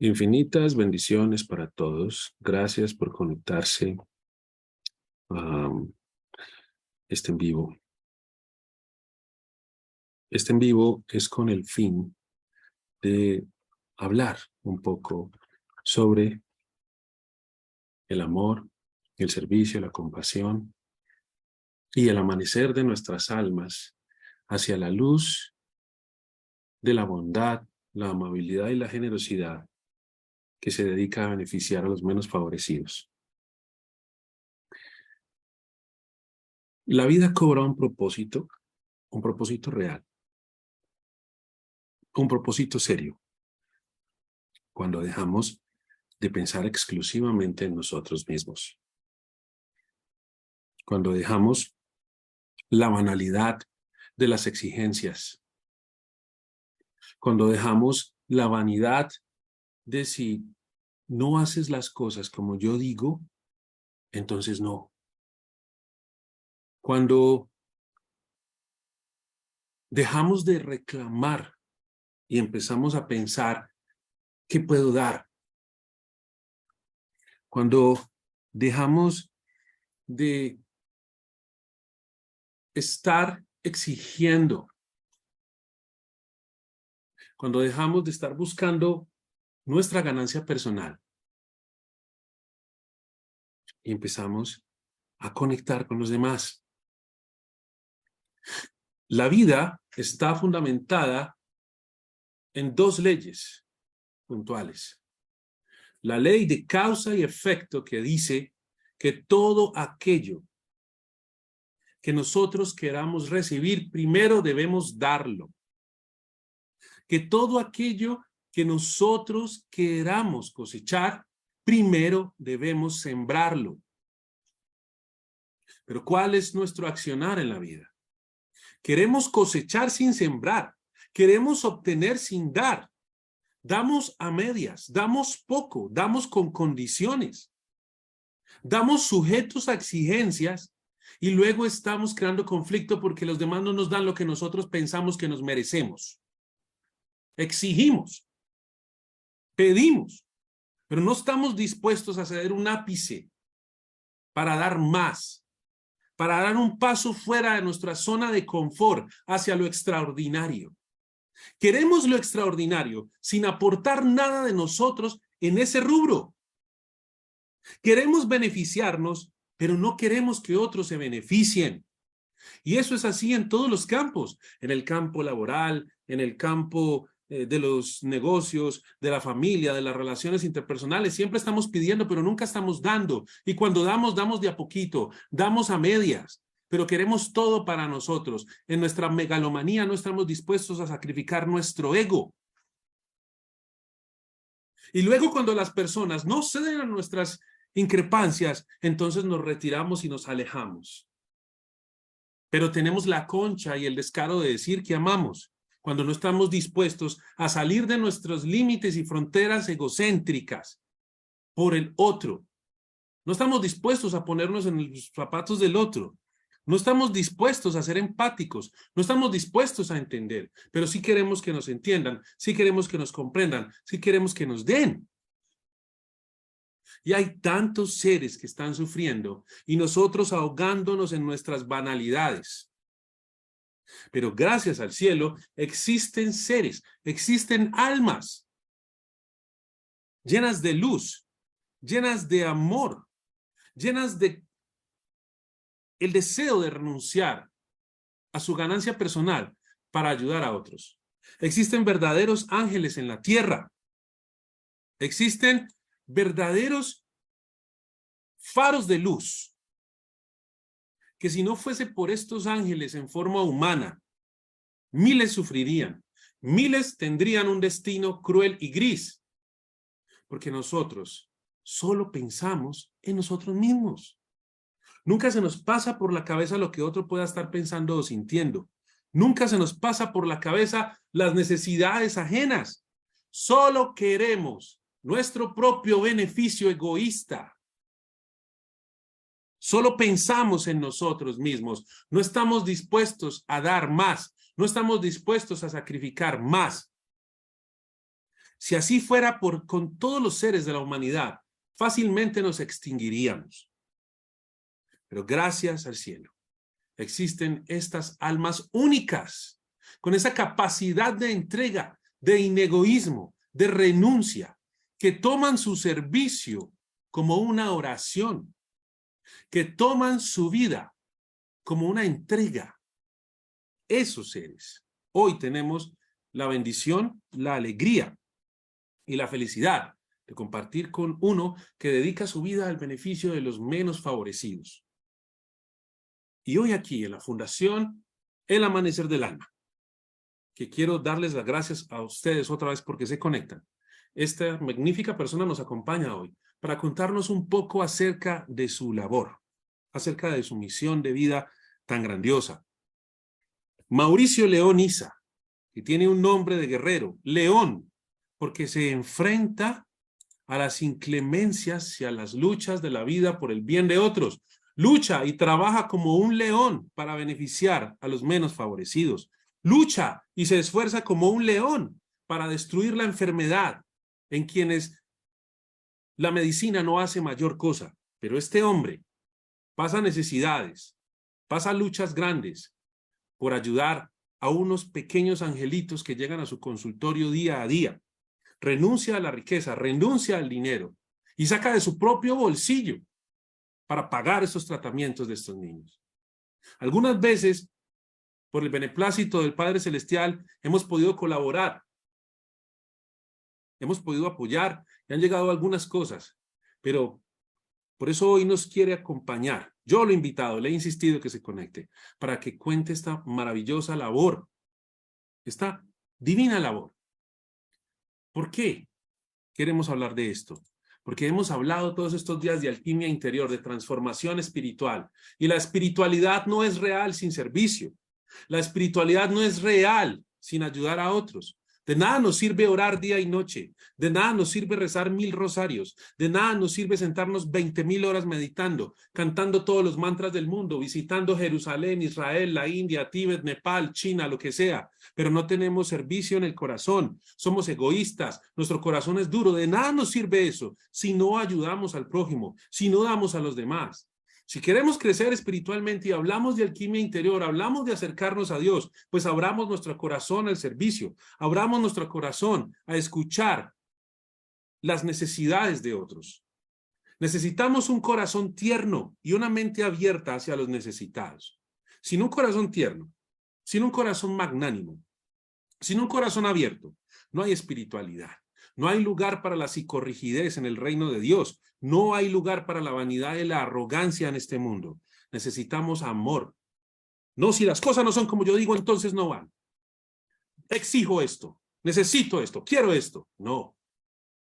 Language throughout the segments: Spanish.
Infinitas bendiciones para todos. Gracias por conectarse a este en vivo. Este en vivo es con el fin de hablar un poco sobre el amor, el servicio, la compasión y el amanecer de nuestras almas hacia la luz de la bondad, la amabilidad y la generosidad que se dedica a beneficiar a los menos favorecidos. La vida cobra un propósito real, un propósito serio, cuando dejamos de pensar exclusivamente en nosotros mismos. Cuando dejamos la banalidad de las exigencias. Cuando dejamos la vanidad de si no haces las cosas como yo digo, entonces no. Cuando dejamos de reclamar y empezamos a pensar, ¿qué puedo dar? Cuando dejamos de estar exigiendo, cuando dejamos de estar buscando nuestra ganancia personal y empezamos a conectar con los demás. La vida está fundamentada en dos leyes puntuales. La ley de causa y efecto, que dice que todo aquello que nosotros queramos recibir, primero debemos darlo. Que todo aquello que nosotros queramos cosechar, primero debemos sembrarlo. Pero ¿cuál es nuestro accionar en la vida? Queremos cosechar sin sembrar. Queremos obtener sin dar. Damos a medias, damos poco, damos con condiciones. Damos sujetos a exigencias y luego estamos creando conflicto porque los demás no nos dan lo que nosotros pensamos que nos merecemos. Exigimos, pedimos, pero no estamos dispuestos a ceder un ápice para dar más, para dar un paso fuera de nuestra zona de confort hacia lo extraordinario. Queremos lo extraordinario sin aportar nada de nosotros en ese rubro. Queremos beneficiarnos, pero no queremos que otros se beneficien. Y eso es así en todos los campos, en el campo laboral, en el campo de los negocios, de la familia, de las relaciones interpersonales. Siempre estamos pidiendo, pero nunca estamos dando. Y cuando damos, damos de a poquito, damos a medias, pero queremos todo para nosotros. En nuestra megalomanía no estamos dispuestos a sacrificar nuestro ego. Y luego cuando las personas no ceden a nuestras increpancias, entonces nos retiramos y nos alejamos. Pero tenemos la concha y el descaro de decir que amamos, cuando no estamos dispuestos a salir de nuestros límites y fronteras egocéntricas por el otro. No estamos dispuestos a ponernos en los zapatos del otro. No estamos dispuestos a ser empáticos. No estamos dispuestos a entender. Pero sí queremos que nos entiendan. Sí queremos que nos comprendan. Sí queremos que nos den. Y hay tantos seres que están sufriendo y nosotros ahogándonos en nuestras banalidades. Pero gracias al cielo existen seres, existen almas llenas de luz, llenas de amor, llenas de el deseo de renunciar a su ganancia personal para ayudar a otros. Existen verdaderos ángeles en la tierra. Existen verdaderos faros de luz, que si no fuese por estos ángeles en forma humana, miles sufrirían, miles tendrían un destino cruel y gris, porque nosotros solo pensamos en nosotros mismos. Nunca se nos pasa por la cabeza lo que otro pueda estar pensando o sintiendo. Nunca se nos pasa por la cabeza las necesidades ajenas. Solo queremos nuestro propio beneficio egoísta. Solo pensamos en nosotros mismos. No estamos dispuestos a dar más. No estamos dispuestos a sacrificar más. Si así fuera con todos los seres de la humanidad, fácilmente nos extinguiríamos. Pero gracias al cielo, existen estas almas únicas, con esa capacidad de entrega, de inegoísmo, de renuncia, que toman su servicio como una oración, que toman su vida como una entrega. Esos seres. Hoy tenemos la bendición, la alegría y la felicidad de compartir con uno que dedica su vida al beneficio de los menos favorecidos. Y hoy aquí en la Fundación El Amanecer del Alma, que quiero darles las gracias a ustedes otra vez porque se conectan. Esta magnífica persona nos acompaña hoy para contarnos un poco acerca de su labor, acerca de su misión de vida tan grandiosa. Mauricio León Isa, que tiene un nombre de guerrero, León, porque se enfrenta a las inclemencias y a las luchas de la vida por el bien de otros. Lucha y trabaja como un león para beneficiar a los menos favorecidos. Lucha y se esfuerza como un león para destruir la enfermedad en quienes la medicina no hace mayor cosa. Pero este hombre pasa necesidades, pasa luchas grandes por ayudar a unos pequeños angelitos que llegan a su consultorio día a día. Renuncia a la riqueza, renuncia al dinero y saca de su propio bolsillo para pagar esos tratamientos de estos niños. Algunas veces, por el beneplácito del Padre Celestial, hemos podido colaborar, hemos podido apoyar y han llegado algunas cosas, pero por eso hoy nos quiere acompañar. Yo lo he invitado, le he insistido que se conecte para que cuente esta maravillosa labor, esta divina labor. ¿Por qué queremos hablar de esto? Porque hemos hablado todos estos días de alquimia interior, de transformación espiritual. Y la espiritualidad no es real sin servicio. La espiritualidad no es real sin ayudar a otros. De nada nos sirve orar día y noche. De nada nos sirve rezar 1000 rosarios. De nada nos sirve sentarnos 20.000 horas meditando, cantando todos los mantras del mundo, visitando Jerusalén, Israel, la India, Tíbet, Nepal, China, lo que sea. Pero no tenemos servicio en el corazón. Somos egoístas. Nuestro corazón es duro. De nada nos sirve eso si no ayudamos al prójimo, si no damos a los demás. Si queremos crecer espiritualmente y hablamos de alquimia interior, hablamos de acercarnos a Dios, pues abramos nuestro corazón al servicio, abramos nuestro corazón a escuchar las necesidades de otros. Necesitamos un corazón tierno y una mente abierta hacia los necesitados. Sin un corazón tierno, sin un corazón magnánimo, sin un corazón abierto, no hay espiritualidad. No hay lugar para la psicorrigidez en el reino de Dios. No hay lugar para la vanidad y la arrogancia en este mundo. Necesitamos amor. No, si las cosas no son como yo digo, entonces no van. Exijo esto, necesito esto, quiero esto. No.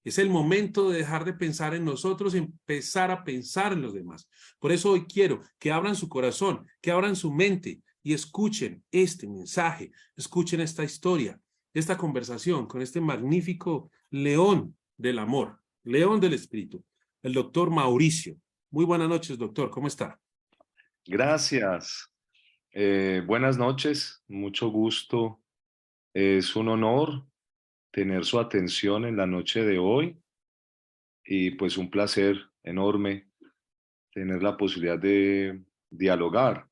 Es el momento de dejar de pensar en nosotros y empezar a pensar en los demás. Por eso hoy quiero que abran su corazón, que abran su mente y escuchen este mensaje, escuchen esta historia, esta conversación con este magnífico león del amor, león del espíritu, el doctor Mauricio. Muy buenas noches, doctor, ¿cómo está? Gracias. Buenas noches, mucho gusto. Es un honor tener su atención en la noche de hoy y pues un placer enorme tener la posibilidad de dialogar.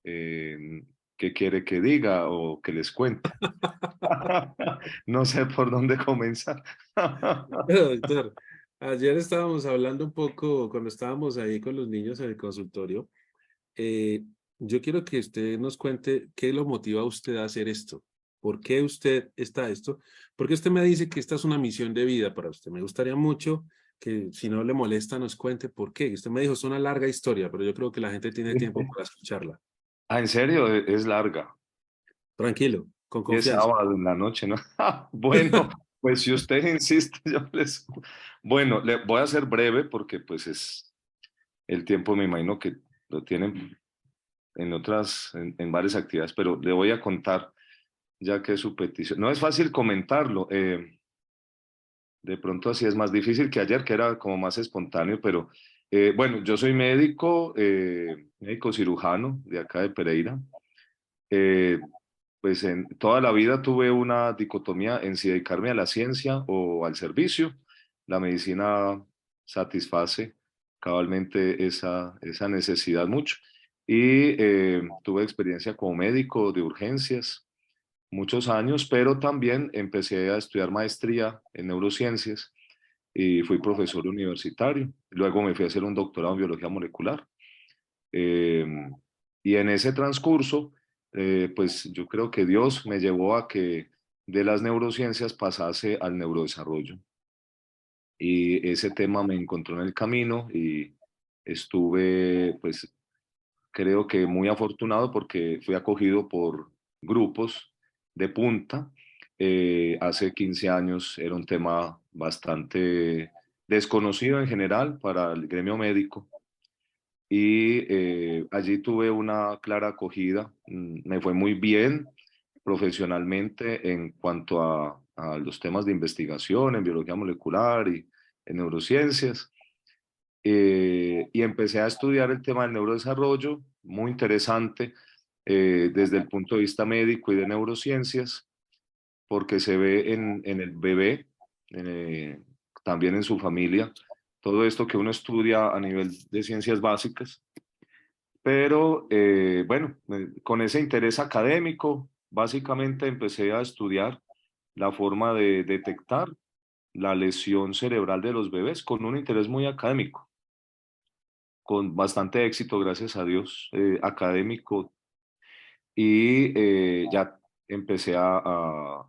¿Qué quiere que diga o que les cuente? No sé por dónde comenzar. Pero, doctor, ayer estábamos hablando un poco, cuando estábamos ahí con los niños en el consultorio, eh, yo quiero que usted nos cuente qué lo motiva a usted a hacer esto. ¿Por qué usted está esto? Porque usted me dice que esta es una misión de vida para usted. Me gustaría mucho que, si no le molesta, nos cuente por qué. Usted me dijo, es una larga historia, pero yo creo que la gente tiene tiempo para escucharla. Ah, ¿en serio? Es larga. Tranquilo, con Y es confianza. sábado en la noche, ¿no? Bueno, pues si usted insiste, yo les... Bueno, le voy a ser breve porque pues es el tiempo, me imagino que lo tienen en otras, en varias actividades, pero le voy a contar ya que es su petición. No es fácil comentarlo, de pronto así es más difícil que ayer, que era como más espontáneo, pero bueno, yo soy médico, médico cirujano de acá de Pereira. Eh, pues en toda la vida tuve una dicotomía en si dedicarme a la ciencia o al servicio. La medicina satisface cabalmente esa necesidad mucho. Y tuve experiencia como médico de urgencias muchos años, pero también empecé a estudiar maestría en neurociencias y fui profesor universitario. Luego me fui a hacer un doctorado en biología molecular. Eh, y en ese transcurso, pues yo creo que Dios me llevó a que de las neurociencias pasase al neurodesarrollo. Y ese tema me encontró en el camino y estuve, pues creo que muy afortunado porque fui acogido por grupos de punta. Hace 15 años era un tema bastante desconocido en general para el gremio médico y allí tuve una clara acogida. Me fue muy bien profesionalmente en cuanto a los temas de investigación en biología molecular y en neurociencias. Y empecé a estudiar el tema del neurodesarrollo, muy interesante desde el punto de vista médico y de neurociencias, porque se ve en el bebé, eh, también en su familia, todo esto que uno estudia a nivel de ciencias básicas. Pero bueno, con ese interés académico, básicamente empecé a estudiar la forma de detectar la lesión cerebral de los bebés con un interés muy académico, con bastante éxito, gracias a Dios, académico. Y ya empecé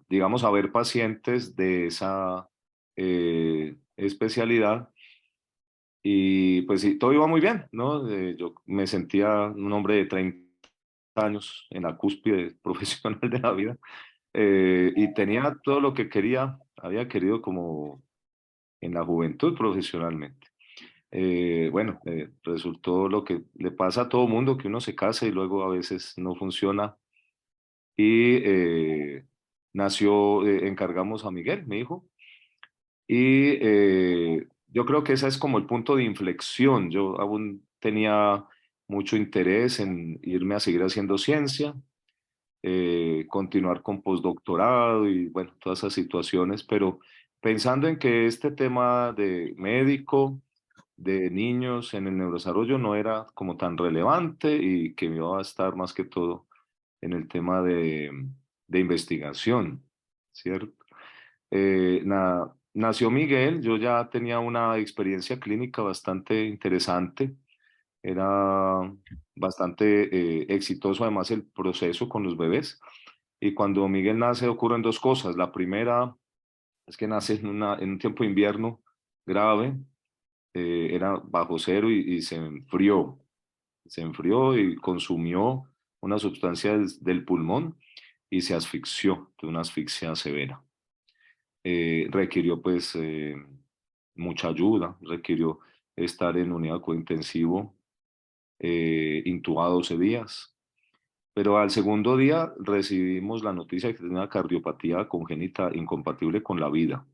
digamos, a ver pacientes de esa especialidad. Y pues sí, todo iba muy bien, ¿no? Yo me sentía un hombre de 30 años en la cúspide profesional de la vida y tenía todo lo que quería, había querido como en la juventud profesionalmente. Bueno, resultó lo que le pasa a todo mundo, que uno se casa y luego a veces no funciona. Y nació, encargamos a Miguel, mi hijo, y yo creo que ese es como el punto de inflexión. Yo aún tenía mucho interés en irme a seguir haciendo ciencia, continuar con postdoctorado y bueno, todas esas situaciones, pero pensando en que este tema de médico, de niños en el neurodesarrollo no era como tan relevante y que me iba a estar más que todo en el tema de investigación, ¿cierto? Nació Miguel, yo ya tenía una experiencia clínica bastante interesante, era bastante exitoso además el proceso con los bebés. Y cuando Miguel nace ocurren dos cosas. La primera es que nace en un tiempo de invierno grave, era bajo cero y se enfrió y consumió una sustancia del pulmón y se asfixió de una asfixia severa. Requirió pues mucha ayuda, requirió estar en unidad de cuidado intensivo, intubado 12 días. Pero al segundo día recibimos la noticia de que tenía una cardiopatía congénita incompatible con la vida.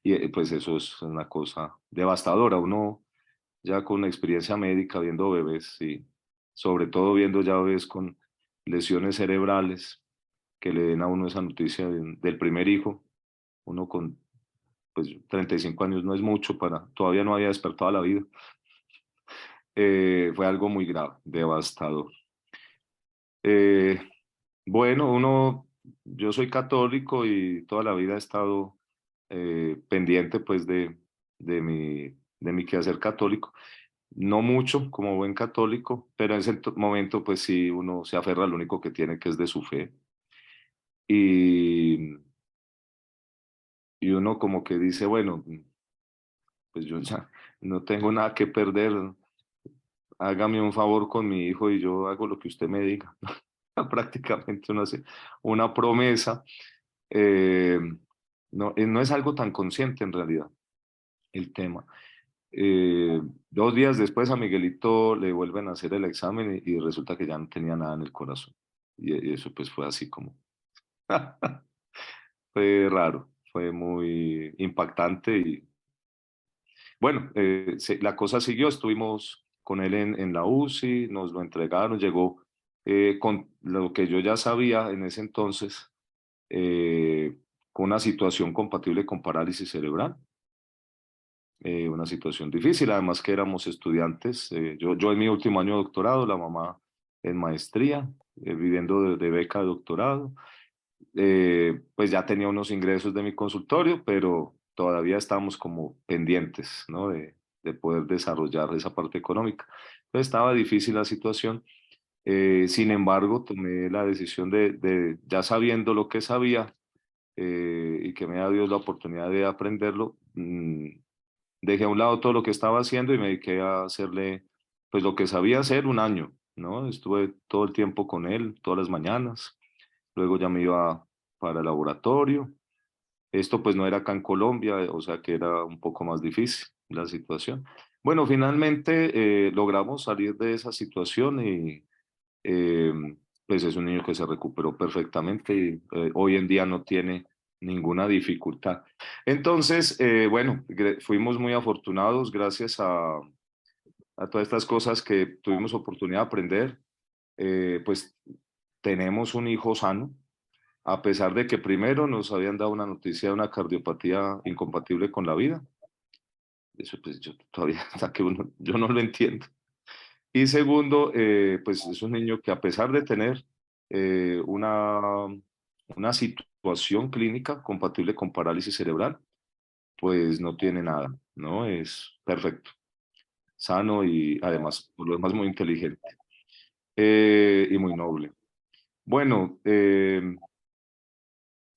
Y pues eso es una cosa devastadora. Uno ya con experiencia médica viendo bebés y sobre todo viendo ya bebés con lesiones cerebrales que le den a uno esa noticia del primer hijo, uno con pues 35 años no es mucho todavía no había despertado a la vida. Fue algo muy grave, devastador. Eh, bueno, yo soy católico y toda la vida he estado pendiente pues de mi quehacer católico. No mucho como buen católico, pero en ese momento pues sí uno se aferra a lo único que tiene que es de su fe. Y, y uno como que dice, bueno, pues yo ya no tengo nada que perder, hágame un favor con mi hijo y yo hago lo que usted me diga. Prácticamente uno hace una promesa. eh, no, no es algo tan consciente en realidad el tema. 2 días después a Miguelito le vuelven a hacer el examen y resulta que ya no tenía nada en el corazón. Y eso pues fue así como, fue raro, fue muy impactante y bueno, la cosa siguió, estuvimos con él en la UCI, nos lo entregaron, llegó con lo que yo ya sabía en ese entonces, con una situación compatible con parálisis cerebral, una situación difícil, además que éramos estudiantes, yo en mi último año de doctorado, la mamá en maestría, viviendo de beca de doctorado. Pues ya tenía unos ingresos de mi consultorio, pero todavía estábamos como pendientes, ¿no? De poder desarrollar esa parte económica. Entonces estaba difícil la situación. Sin embargo, tomé la decisión ya sabiendo lo que sabía, y que me ha dado Dios la oportunidad de aprenderlo, dejé a un lado todo lo que estaba haciendo y me dediqué a hacerle pues lo que sabía hacer un año, ¿no? Estuve todo el tiempo con él, todas las mañanas. Luego ya me iba para el laboratorio. Esto pues no era acá en Colombia, o sea que era un poco más difícil la situación. Bueno, finalmente logramos salir de esa situación y eh, pues es un niño que se recuperó perfectamente y hoy en día no tiene ninguna dificultad. Entonces, bueno, fuimos muy afortunados gracias a todas estas cosas que tuvimos oportunidad de aprender. Pues tenemos un hijo sano, a pesar de que primero nos habían dado una noticia de una cardiopatía incompatible con la vida. Eso pues yo todavía, hasta que yo no lo entiendo. Y segundo, pues es un niño que a pesar de tener una situación clínica compatible con parálisis cerebral, pues no tiene nada, ¿no? Es perfecto, sano y además, por lo demás, muy inteligente, y muy noble. Bueno,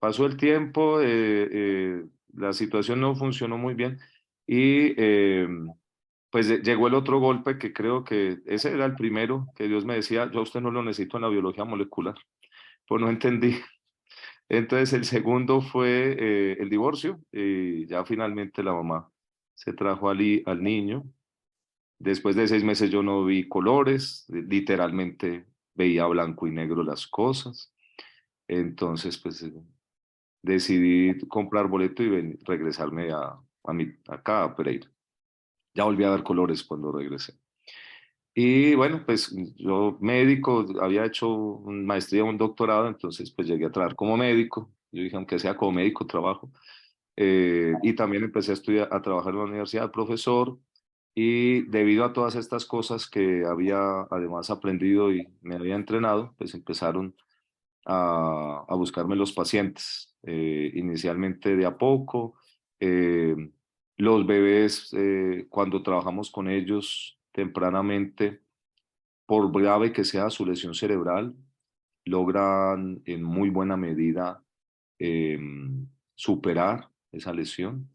pasó el tiempo, la situación no funcionó muy bien y pues llegó el otro golpe que creo que ese era el primero que Dios me decía, yo a usted no lo necesito en la biología molecular, pues no entendí. Entonces el segundo fue el divorcio y ya finalmente la mamá se trajo al niño. Después de 6 meses yo no vi colores, literalmente veía blanco y negro las cosas. Entonces, pues decidí comprar boleto y regresarme acá a Pereira. Ya volví a ver colores cuando regresé. Y bueno, pues yo médico, había hecho una maestría, un doctorado, entonces pues llegué a trabajar como médico. Yo dije, aunque sea como médico, trabajo. Y también empecé a estudiar, a trabajar en la universidad, profesor. Y debido a todas estas cosas que había además aprendido y me había entrenado, pues empezaron a buscarme los pacientes, inicialmente de a poco. eh, los bebés, cuando trabajamos con ellos tempranamente, por grave que sea su lesión cerebral, logran en muy buena medida eh, superar esa lesión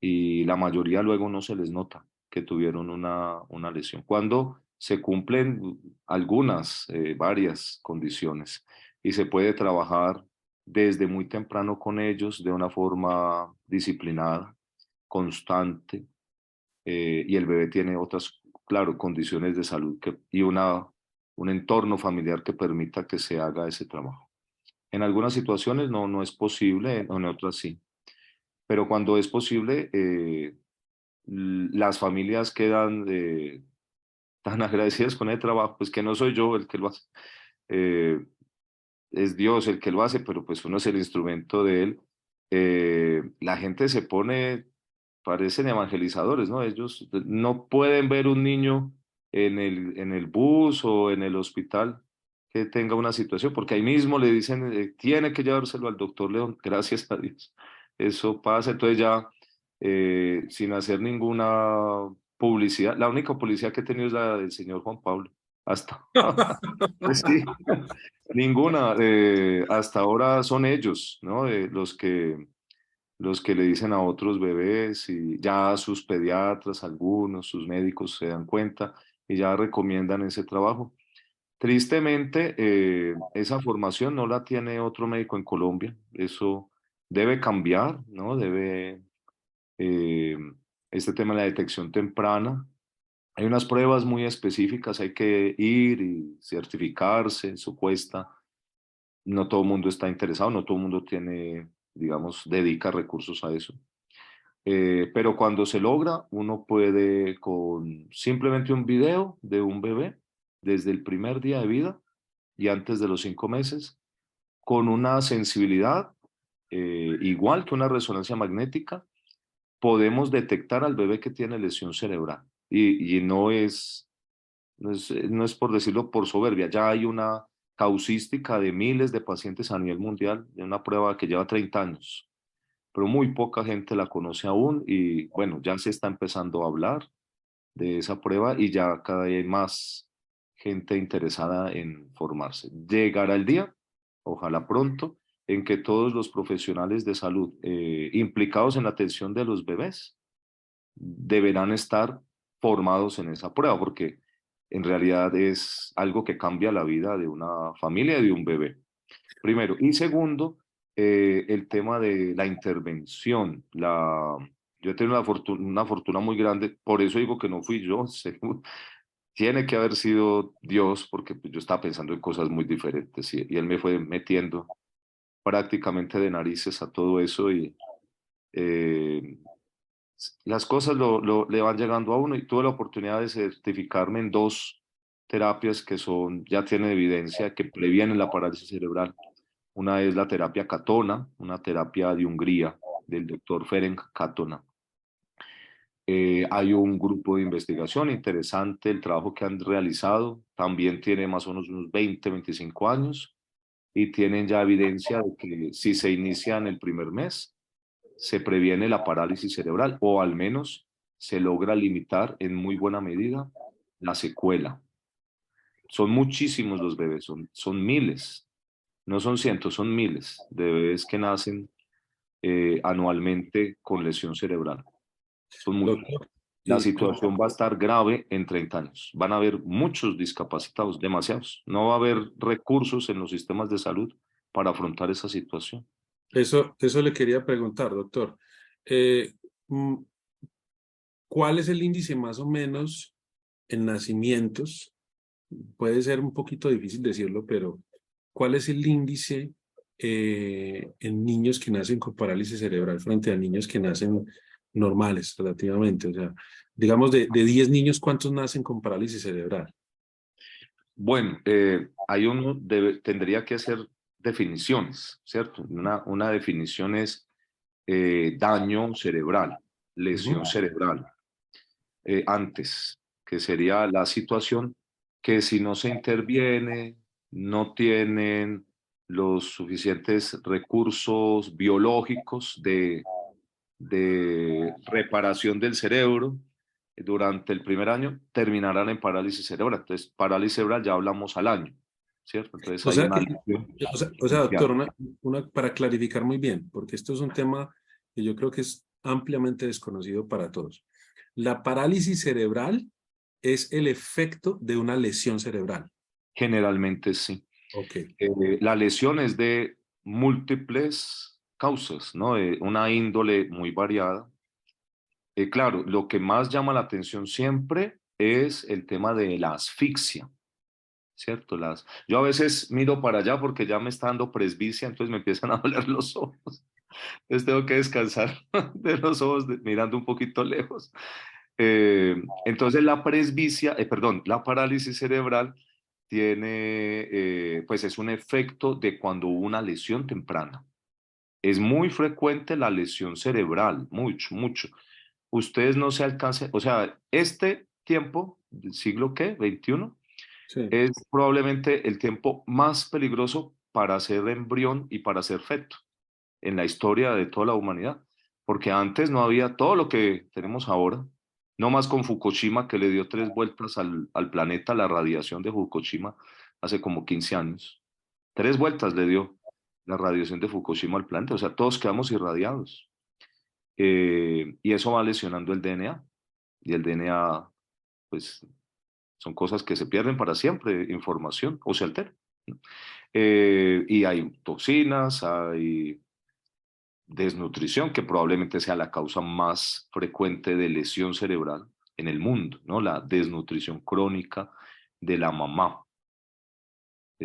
y la mayoría luego no se les nota que tuvieron una lesión. Cuando se cumplen algunas, varias condiciones y se puede trabajar desde muy temprano con ellos de una forma disciplinada, constante, y el bebé tiene otras, claro, condiciones de salud y un entorno familiar que permita que se haga ese trabajo. En algunas situaciones no es posible, en otras sí. Pero cuando es posible, las familias quedan tan agradecidas con el trabajo, pues que no soy yo el que lo hace, eh, es Dios el que lo hace, pero pues uno es el instrumento de él. La gente se pone, parecen evangelizadores, ¿no? Ellos no pueden ver un niño en el bus o en el hospital que tenga una situación, porque ahí mismo le dicen, tiene que llevárselo al doctor León, gracias a Dios. Eso pasa, entonces ya, sin hacer ninguna publicidad, la única publicidad que he tenido es la del señor Juan Pablo, hasta pues sí, ninguna. Hasta ahora son ellos, ¿no? Los que le dicen a otros bebés y ya sus pediatras, algunos, sus médicos se dan cuenta y ya recomiendan ese trabajo. Tristemente, esa formación no la tiene otro médico en Colombia. Eso debe cambiar, ¿no? Eh, este tema de la detección temprana. Hay unas pruebas muy específicas, hay que ir y certificarse, eso cuesta. No todo el mundo está interesado, no todo el mundo tiene, digamos, dedica recursos a eso. Pero cuando se logra, uno puede con simplemente un video de un bebé desde el primer día de vida, y antes de los 5 meses, con una sensibilidad igual que una resonancia magnética, podemos detectar al bebé que tiene lesión cerebral. Y no es por decirlo por soberbia, ya hay una causística de miles de pacientes a nivel mundial, de una prueba que lleva 30 años, pero muy poca gente la conoce aún y bueno, ya se está empezando a hablar de esa prueba y ya cada día hay más gente interesada en formarse. Llegará el día, ojalá pronto, en que todos los profesionales de salud implicados en la atención de los bebés deberán estar formados en esa prueba, porque en realidad es algo que cambia la vida de una familia y de un bebé. Primero. Y segundo, el tema de la intervención. Yo he tenido una fortuna muy grande, por eso digo que no fui yo, tiene que haber sido Dios, porque pues, yo estaba pensando en cosas muy diferentes y Él me fue metiendo prácticamente de narices a todo eso y eh, las cosas le van llegando a uno y tuve la oportunidad de certificarme en 2 terapias que ya tienen evidencia que previenen la parálisis cerebral. Una es la terapia Katona, una terapia de Hungría del doctor Ferenc Katona. Hay un grupo de investigación interesante, el trabajo que han realizado también tiene más o menos unos 20, 25 años y tienen ya evidencia de que si se inicia en el primer mes, se previene la parálisis cerebral o al menos se logra limitar en muy buena medida la secuela. Son muchísimos los bebés, son miles, no son cientos, son miles de bebés que nacen anualmente con lesión cerebral. Son muchos. Doctor, La y con- situación va a estar grave en 30 años. Van a haber muchos discapacitados, demasiados. No va a haber recursos en los sistemas de salud para afrontar esa situación. eso le quería preguntar, doctor. Eh, mm, ¿Cuál es el índice más o menos en nacimientos? Puede ser un poquito difícil decirlo, pero ¿cuál es el índice en niños que nacen con parálisis cerebral frente a niños que nacen normales relativamente? O sea, digamos de 10 niños, ¿cuántos nacen con parálisis cerebral? Bueno, tendría que hacer definiciones, ¿cierto? Una definición es daño cerebral, Ujú. lesión cerebral. Antes, que sería la situación que si no se interviene, no tienen los suficientes recursos biológicos de reparación del cerebro durante el primer año, terminarán en parálisis cerebral. Entonces, parálisis cerebral ya hablamos al año, ¿cierto? Entonces O hay sea una que, lesión doctor, inicial. para clarificar muy bien, porque esto es un tema que yo creo que es ampliamente desconocido para todos. La parálisis cerebral es el efecto de una lesión cerebral. Generalmente sí. Ok. La lesión es de múltiples causas, ¿no? De una índole muy variada. Claro, lo que más llama la atención siempre es el tema de la asfixia, ¿cierto? Yo a veces miro para allá porque ya me está dando presbicia, entonces me empiezan a doler los ojos. Entonces tengo que descansar de los ojos mirando un poquito lejos. Entonces la presbicia, perdón, la parálisis cerebral pues es un efecto de cuando hubo una lesión temprana. Es muy frecuente la lesión cerebral, mucho, mucho. Ustedes no se alcancen, o sea, este tiempo, del siglo ¿qué? 21, Sí. es probablemente el tiempo más peligroso para ser embrión y para ser feto en la historia de toda la humanidad, porque antes no había todo lo que tenemos ahora, no más con Fukushima que le dio 3 vueltas al planeta, la radiación de Fukushima hace como 15 años. 3 vueltas le dio la radiación de Fukushima al planeta, o sea, todos quedamos irradiados. Y eso va lesionando el DNA, y el DNA, pues, son cosas que se pierden para siempre, información, o se altera. ¿No? Y hay toxinas, hay desnutrición, que probablemente sea la causa más frecuente de lesión cerebral en el mundo, ¿no? La desnutrición crónica de la mamá.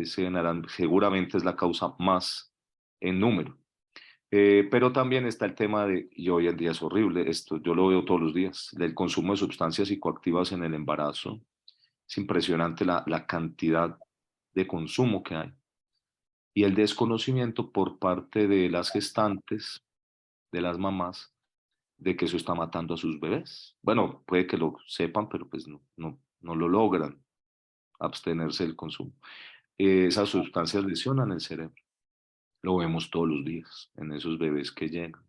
Seguramente es la causa más en número. Pero también está el tema y hoy en día es horrible, esto yo lo veo todos los días, del consumo de sustancias psicoactivas en el embarazo. Es impresionante la cantidad de consumo que hay y el desconocimiento por parte de las gestantes, de las mamás, de que eso está matando a sus bebés. Bueno, puede que lo sepan, pero pues no lo logran abstenerse del consumo. Esas sustancias lesionan el cerebro. Lo vemos todos los días en esos bebés que llegan.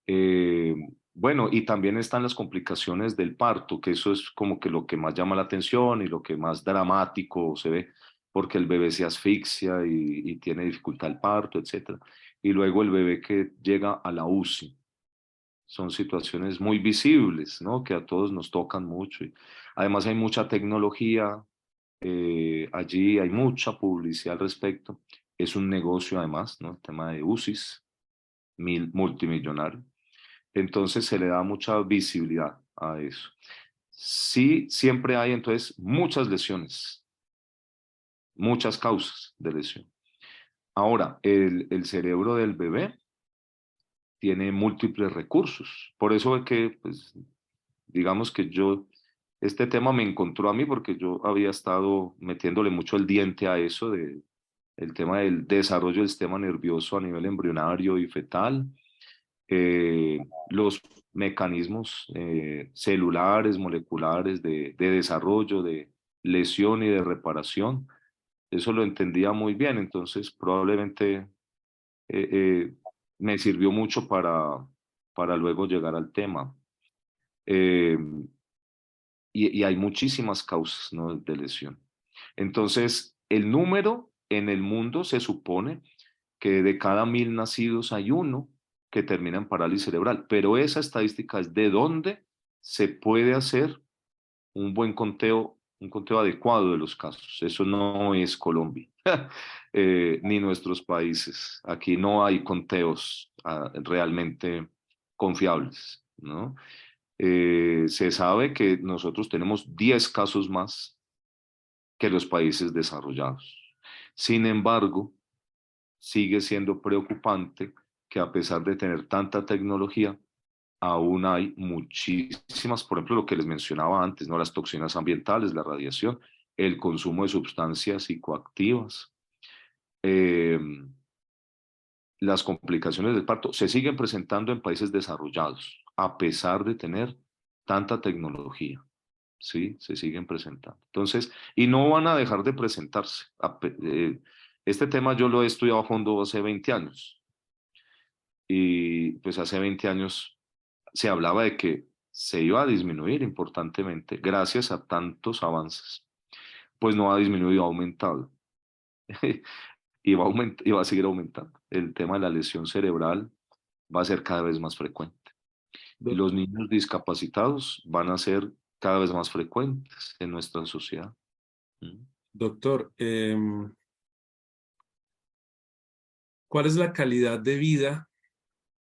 Eh, bueno, y también están las complicaciones del parto, que eso es como que lo que más llama la atención y lo que más dramático se ve, porque el bebé se asfixia y tiene dificultad el parto, etcétera. Y luego el bebé que llega a la UCI. Son situaciones muy visibles, ¿no? Que a todos nos tocan mucho. Y además hay mucha tecnología, allí hay mucha publicidad al respecto. Es un negocio además, ¿no? El tema de UCIs, multimillonario. Entonces se le da mucha visibilidad a eso. Sí, siempre hay entonces muchas lesiones, muchas causas de lesión. Ahora, el cerebro del bebé tiene múltiples recursos. Por eso es que, pues, digamos que este tema me encontró a mí porque yo había estado metiéndole mucho el diente a eso el tema del desarrollo del sistema nervioso a nivel embrionario y fetal, los mecanismos celulares, moleculares de desarrollo, de lesión y de reparación. Eso lo entendía muy bien, entonces probablemente eh, eh, me sirvió mucho para luego llegar al tema. Eh, y hay muchísimas causas, ¿no?, de lesión. Entonces, el número en el mundo se supone que de cada 1.000 nacidos hay uno que termina en parálisis cerebral, pero esa estadística es de dónde se puede hacer un conteo adecuado de los casos. Eso no es Colombia, ni nuestros países. Aquí no hay conteos realmente confiables, ¿no? Se sabe que nosotros tenemos 10 casos más que los países desarrollados. Sin embargo, sigue siendo preocupante que a pesar de tener tanta tecnología, aún hay muchísimas, por ejemplo, lo que les mencionaba antes, ¿no? Las toxinas ambientales, la radiación, el consumo de sustancias psicoactivas, eh, las complicaciones del parto se siguen presentando en países desarrollados, a pesar de tener tanta tecnología. Sí, se siguen presentando. Entonces, y no van a dejar de presentarse. Este tema yo lo he estudiado a fondo hace 20 años y pues hace 20 años se hablaba de que se iba a disminuir importantemente gracias a tantos avances. Pues no ha disminuido, ha aumentado. Y va a seguir aumentando. El tema de la lesión cerebral va a ser cada vez más frecuente. Y Do- los niños discapacitados van a ser cada vez más frecuentes en nuestra sociedad. ¿Mm? Doctor, ¿cuál es la calidad de vida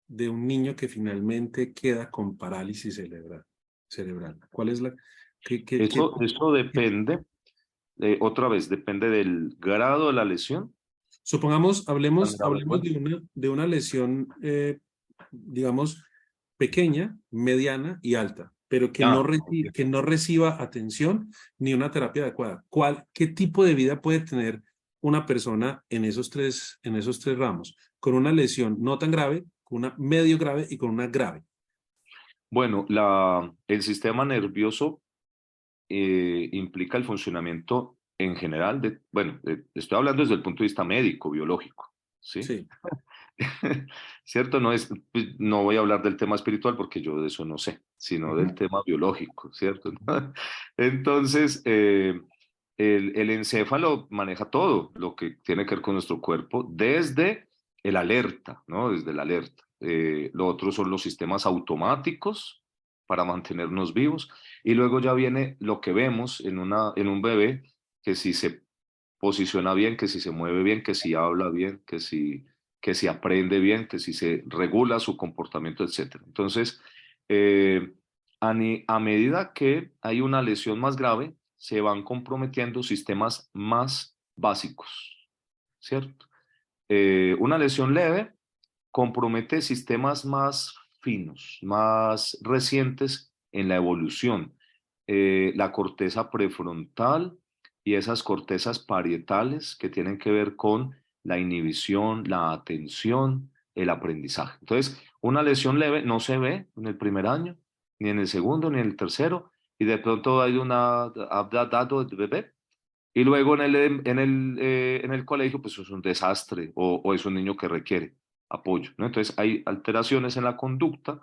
de un niño que finalmente queda con parálisis cerebral? ¿Cuál es la... Eso depende, otra vez, depende del grado de la lesión, Supongamos, tan grave hablemos fue. de una lesión, digamos, pequeña, mediana y alta, pero Ya, ok. que no reciba atención ni una terapia adecuada. ¿Qué tipo de vida puede tener una persona en esos tres ramos? Con una lesión no tan grave, con una medio grave y con una grave. Bueno, el sistema nervioso implica el funcionamiento en general bueno, estoy hablando desde el punto de vista médico, biológico, ¿sí? Sí. ¿Cierto? No voy a hablar del tema espiritual porque yo de eso no sé, sino del Ujú. tema biológico, ¿cierto? Entonces, el encéfalo maneja todo lo que tiene que ver con nuestro cuerpo desde el alerta, ¿no? Desde el alerta. Lo otro son los sistemas automáticos para mantenernos vivos. Y luego ya viene lo que vemos en un bebé, que si se posiciona bien, que si se mueve bien, que si habla bien, que si aprende bien, que si se regula su comportamiento, etcétera. Entonces, eh, a medida que hay una lesión más grave, se van comprometiendo sistemas más básicos, ¿cierto? Una lesión leve compromete sistemas más finos, más recientes en la evolución. La corteza prefrontal, y esas cortezas parietales que tienen que ver con la inhibición, la atención, el aprendizaje. Entonces, una lesión leve no se ve en el primer año, ni en el segundo, ni en el tercero, y de pronto hay una dato de bebé, y luego en el colegio, pues es un desastre o es un niño que requiere apoyo, ¿no? Entonces hay alteraciones en la conducta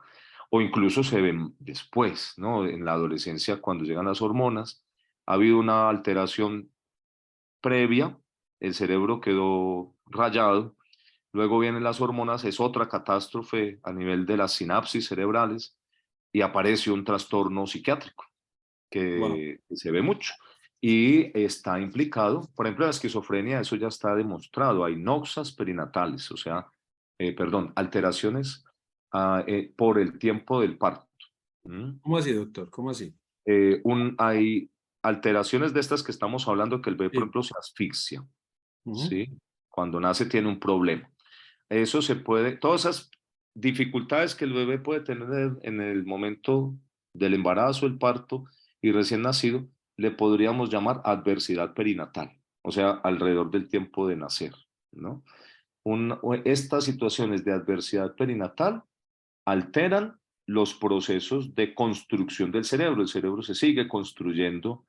o incluso se ven después, ¿no? En la adolescencia, cuando llegan las hormonas, ha habido una alteración previa, el cerebro quedó rayado, luego vienen las hormonas, es otra catástrofe a nivel de las sinapsis cerebrales y aparece un trastorno psiquiátrico Wow. que se ve mucho y está implicado, por ejemplo, la esquizofrenia, eso ya está demostrado, hay noxas perinatales, o sea, perdón, alteraciones por el tiempo del parto. ¿Mm? ¿Cómo así, doctor? ¿Cómo así? Hay alteraciones de estas que estamos hablando que el bebé, por Sí. ejemplo, se asfixia, Ujú. ¿sí? Cuando nace tiene un problema. Eso se puede, todas esas dificultades que el bebé puede tener en el momento del embarazo, el parto y recién nacido, le podríamos llamar adversidad perinatal, o sea, alrededor del tiempo de nacer, ¿no? Estas situaciones de adversidad perinatal alteran los procesos de construcción del cerebro. El cerebro se sigue construyendo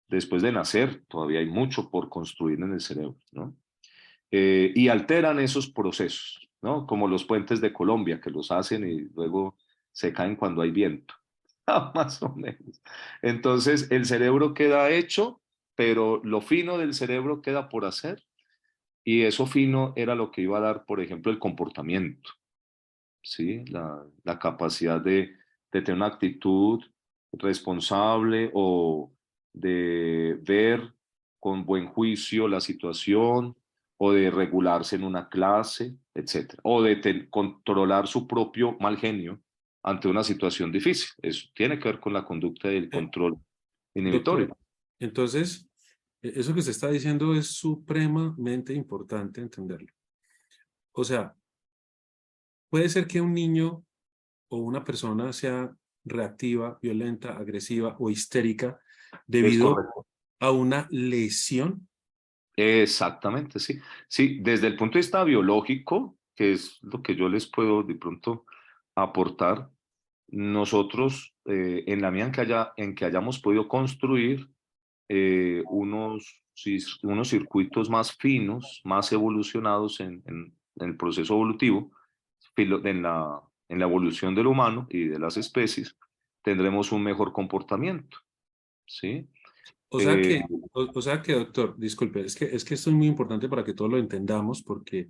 después de nacer, todavía hay mucho por construir en el cerebro, ¿no? Y alteran esos procesos, ¿no? Como los puentes de Colombia, que los hacen y luego se caen cuando hay viento, más o menos. Entonces, el cerebro queda hecho, pero lo fino del cerebro queda por hacer, y eso fino era lo que iba a dar, por ejemplo, el comportamiento, ¿sí? La capacidad de tener una actitud responsable o de ver con buen juicio la situación o de regularse en una clase, etcétera, o de controlar su propio mal genio ante una situación difícil. Eso tiene que ver con la conducta y el Eh, control doctor, inhibitorio. entonces, eso que usted está diciendo es supremamente importante entenderlo. O sea, puede ser que un niño o una persona sea reactiva, violenta, agresiva o histérica Es debido correcto. a una lesión. Exactamente, sí. Sí, desde el punto de vista biológico, que es lo que yo les puedo de pronto aportar, nosotros, en la medida en que hayamos podido construir unos circuitos más finos, más evolucionados en el proceso evolutivo, en la evolución del humano y de las especies, tendremos un mejor comportamiento, ¿sí? O sea Eh, que, o sea que, doctor, disculpe, es que esto es muy importante para que todos lo entendamos, porque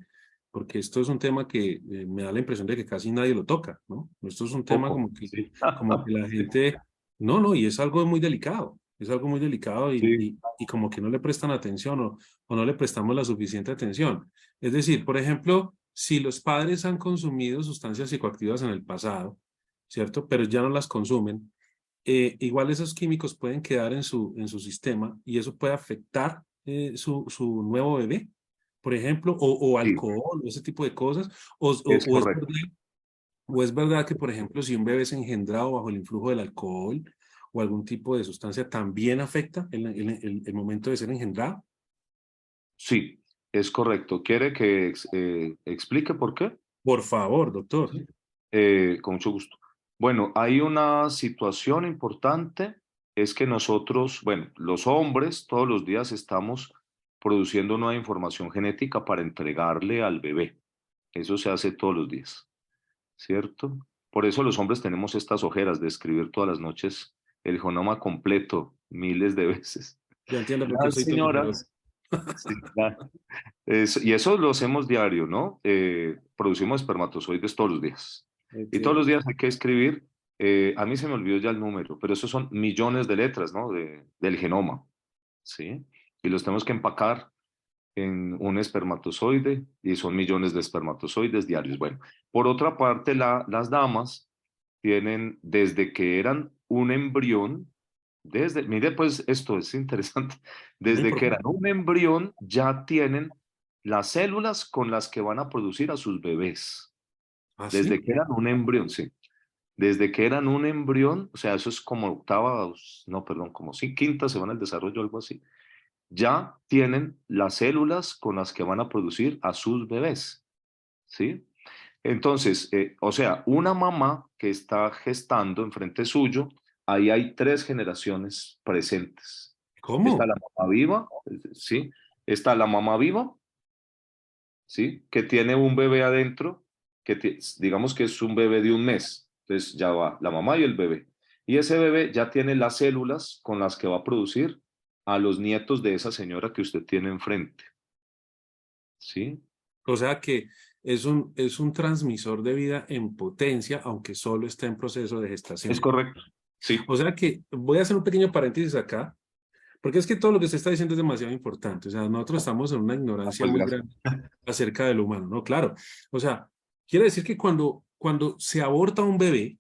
esto es un tema que me da la impresión de que casi nadie lo toca, ¿no? Esto es un tema poco, sí. como que la Sí, gente, no, no, y es algo muy delicado, es algo muy delicado sí, y como que no le prestan atención o no le prestamos la suficiente atención. Es decir, por ejemplo, si los padres han consumido sustancias psicoactivas en el pasado, ¿cierto? Pero ya no las consumen, igual esos químicos pueden quedar en su sistema y eso puede afectar su nuevo bebé, por ejemplo, o sí, alcohol, o ese tipo de cosas, es correcto. o es verdad que, por ejemplo, si un bebé es engendrado bajo el influjo del alcohol o algún tipo de sustancia, también afecta el momento de ser engendrado. Sí, es correcto. ¿Quiere que explique por qué? Por favor, doctor. Sí. Con mucho gusto. Bueno, hay una situación importante, es que nosotros, bueno, los hombres todos los días estamos produciendo nueva información genética para entregarle al bebé. Eso se hace todos los días, ¿cierto? Por eso los hombres tenemos estas ojeras de escribir todas las noches el genoma completo miles de veces. Ya entiendo por qué Las soy tan ojeroso. señoras, sí, y eso lo hacemos diario, ¿no? Producimos espermatozoides todos los días. Y todos Ok. los días hay que escribir, a mí se me olvidó ya el número, pero esos son millones de letras, ¿no? Del genoma, ¿sí? Y los tenemos que empacar en un espermatozoide y son millones de espermatozoides diarios. Bueno, por otra parte, las damas tienen desde que eran un embrión, mire pues esto es interesante, Muy desde que eran importante. un embrión ya tienen las células con las que van a producir a sus bebés, ¿Ah, desde sí? que eran un embrión, sí. Desde que eran un embrión, o sea, eso es como octava, no, perdón, como sí, quinta semana del desarrollo, algo así. ya tienen las células con las que van a producir a sus bebés, ¿sí? Entonces, o sea, una mamá que está gestando enfrente suyo, ahí hay 3 generaciones presentes. Está ¿Cómo? la mamá viva, ¿sí? Está la mamá viva, ¿sí? Que tiene un bebé adentro, digamos que es un bebé de un mes. Entonces ya va la mamá y el bebé. Y ese bebé ya tiene las células con las que va a producir a los nietos de esa señora que usted tiene enfrente, ¿sí? O sea que es un transmisor de vida en potencia, aunque solo está en proceso de Es gestación. correcto, sí. O sea que voy a hacer un pequeño paréntesis acá, porque es que todo lo que se está diciendo es demasiado importante. O sea, nosotros estamos en una Ah, ignorancia pues muy gracias. grande acerca del humano, ¿no? Claro. O sea, quiere decir que cuando se aborta un bebé,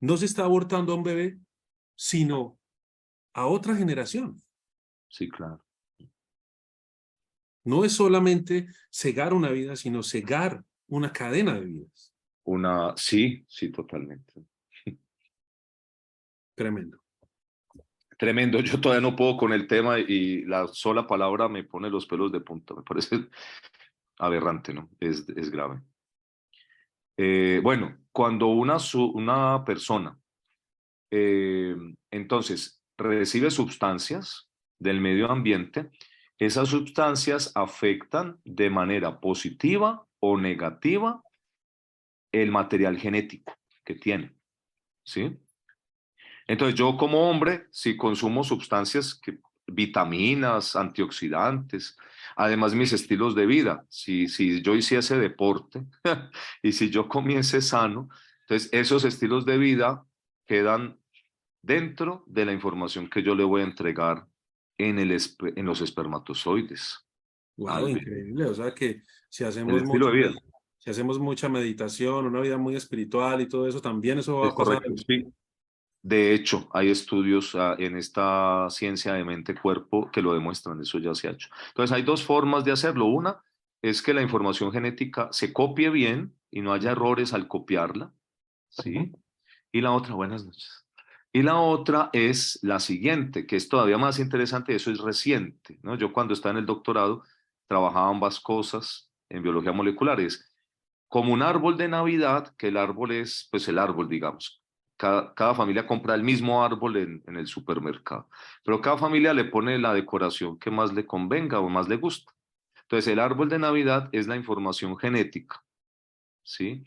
no se está abortando a un bebé, sino a otra generación. Sí, claro. No es solamente cegar una vida, sino cegar una cadena de vidas. Sí, sí, totalmente. Tremendo. Tremendo, yo todavía no puedo con el tema y la sola palabra me pone los pelos de punta, me parece aberrante, ¿no? Es grave. Bueno, cuando una persona eh, entonces recibe sustancias del medio ambiente, esas sustancias afectan de manera positiva o negativa el material genético que tiene, ¿sí? Entonces yo como hombre, si consumo sustancias, vitaminas, antioxidantes, además mis estilos de vida, si yo hiciese deporte y si yo comiese sano, entonces esos estilos de vida quedan dentro de la información que yo le voy a entregar en los espermatozoides Wow, al bebé. increíble. O sea que si El hacemos estilo mucha, de vida, si hacemos mucha meditación, una vida muy espiritual y todo eso, también eso va es a pasar. correcto, sí. De hecho, hay estudios en esta ciencia de mente-cuerpo que lo demuestran, eso ya se ha hecho. Entonces, hay 2 formas de hacerlo. Una es que la información genética se copie bien y no haya errores al copiarla, ¿sí? Y la otra, buenas noches. Y la otra es la siguiente, que es todavía más interesante, eso es reciente, ¿no? Yo cuando estaba en el doctorado trabajaba ambas cosas en biología molecular, es como un árbol de Navidad, que el árbol es, pues el árbol, digamos. Cada familia compra el mismo árbol en el supermercado, pero cada familia le pone la decoración que más le convenga o más le gusta. Entonces, el árbol de Navidad es la información genética, ¿sí?